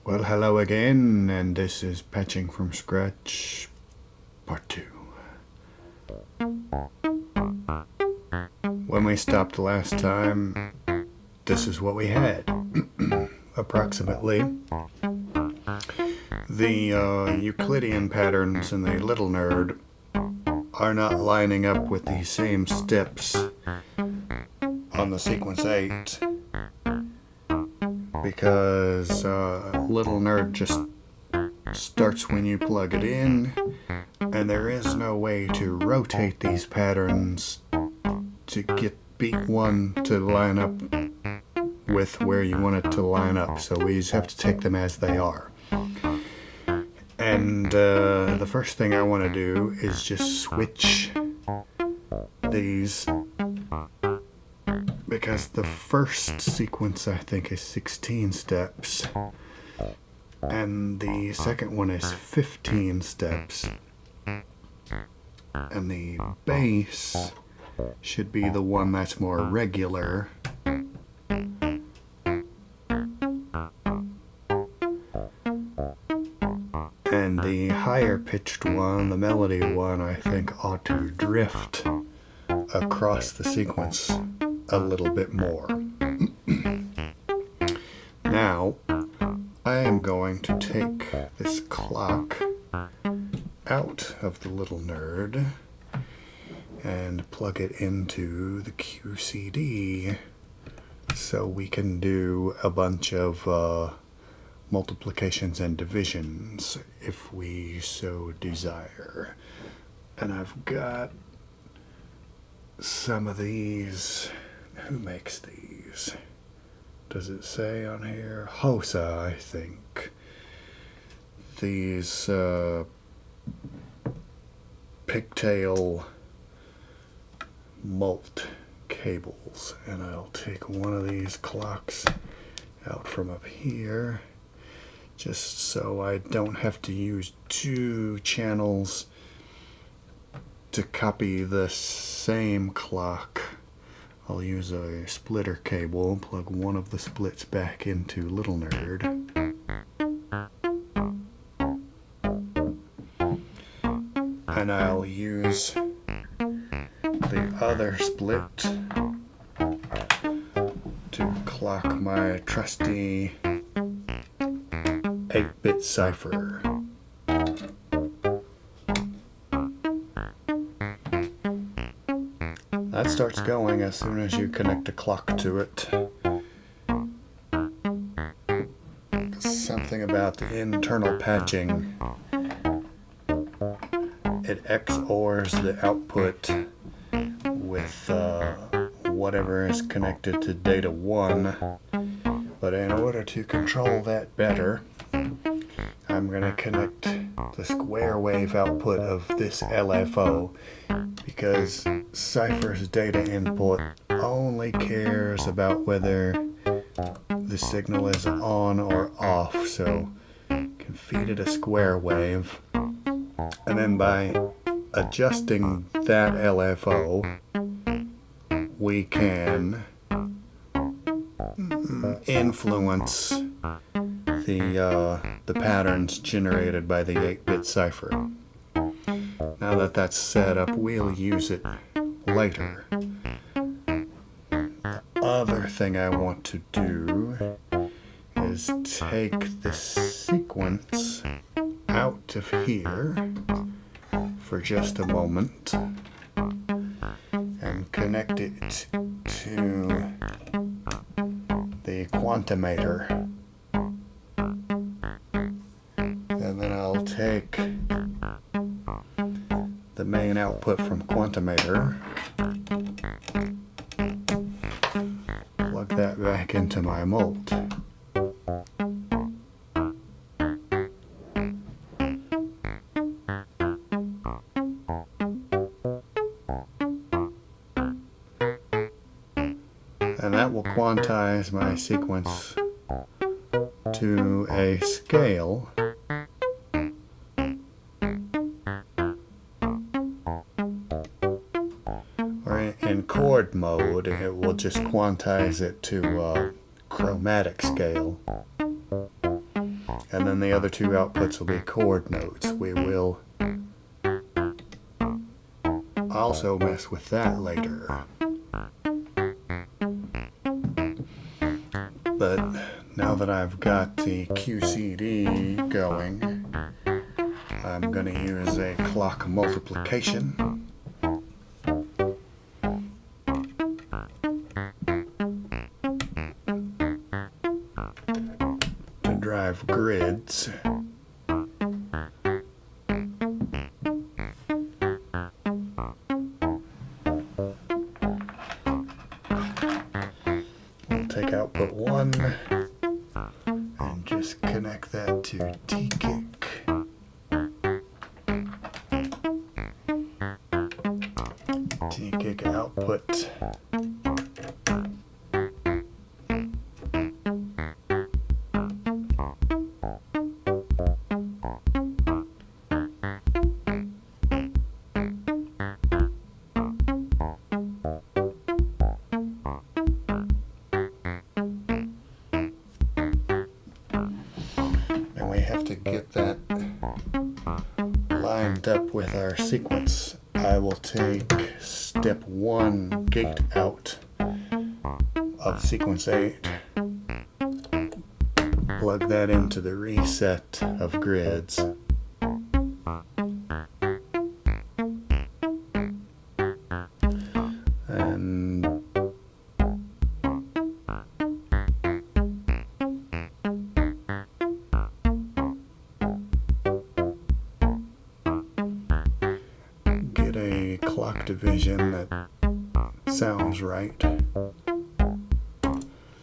Well, hello again, and this is Patching from Scratch Part 2. When we stopped last time, this is what we had. Approximately. The Euclidean patterns in the Little Nerd are not lining up with the same steps on the sequence 8 because Little Nerd just starts when you plug it in, and there is no way to rotate these patterns to get beat 1 to line up with where you want it to line up, so we just have to take them as they are. And the first thing I want to do is just switch these, because the first sequence I think is 16 steps and the second one is 15 steps, and the bass should be the one that's more regular. And the higher pitched one, the melody one, I think ought to drift across the sequence a little bit more. Now, I am going to take this clock out of the Little Nerd and plug it into the QCD so we can do a bunch of multiplications and divisions if we so desire. And I've got some of these. Who makes these? Does it say on here? HOSA, I think. These pigtail mult cables. And I'll take one of these clocks out from up here, just so I don't have to use 2 channels to copy the same clock. I'll use a splitter cable, plug one of the splits back into Little Nerd. And I'll use the other split to clock my trusty 8-bit cipher. That starts going as soon as you connect a clock to it. Something about the internal patching. It XORs the output with whatever is connected to data 1. But in order to control that better, I'm going to connect the square wave output of this LFO, because Cypher's data input only cares about whether the signal is on or off, so you can feed it a square wave, and then by adjusting that LFO we can influence the patterns generated by the 8-bit cipher. Now that that's set up, we'll use it later. The other thing I want to do is take this sequence out of here for just a moment and connect it to the Quantimator. And then I'll take the main output from Quantimator, plug that back into my mult. And that will quantize my sequence to a scale in chord mode, it will just quantize it to chromatic scale. and then the other two outputs will be chord notes. We will also mess with that later. But now that I've got the QCD going, I'm going to use a clock multiplication. To drive grids. We'll take output 1 and just connect that to T-Kick. T-Kick output. And we have to get that lined up with our sequence. I will take step 1 gate out of sequence 8, plug that into the reset of grids, and get a clock division that sounds right.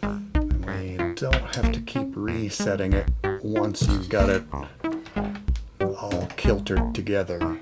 And we don't have to keep resetting it once you've got it all kiltered together.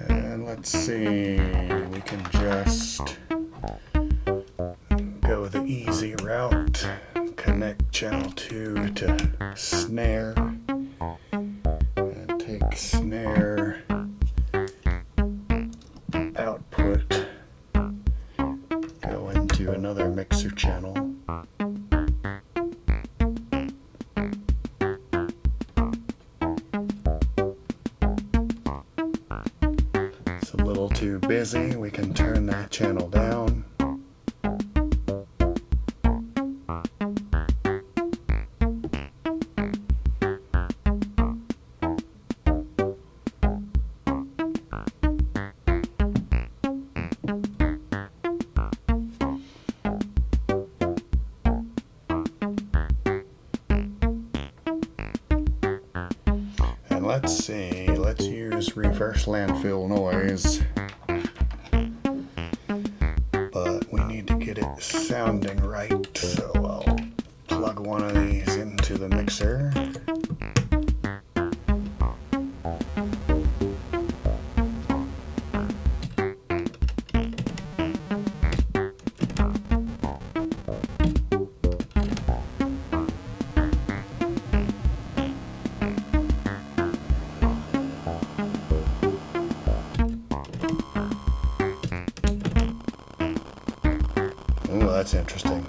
And let's see, we can just go the easy route. Connect channel 2 to snare and take snare output, go into another mixer channel, it's a little too busy, we can turn that channel down. Let's see, let's use reverse landfill noise, but we need to get it sounding right, so I'll plug one of these into the mixer. Oh, that's interesting.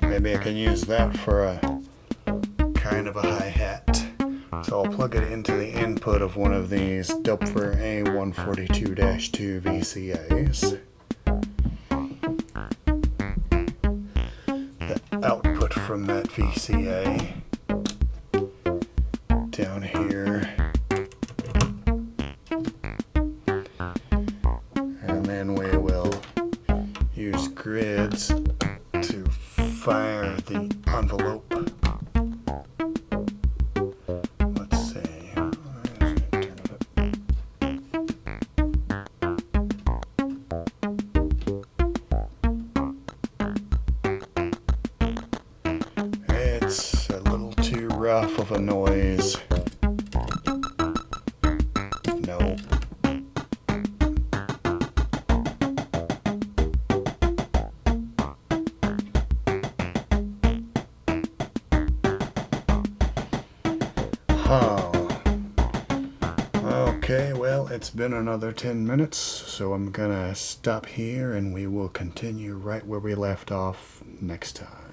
Maybe I can use that for a kind of a hi-hat. So I'll plug it into the input of one of these Doepfer A142-2 VCAs. Output from that VCA down here, and then we will use grids to fire the envelope. Let's see, it's a little too rough of a noise. No. Oh. Okay, well, it's been another 10 minutes, so I'm gonna stop here and we will continue right where we left off next time.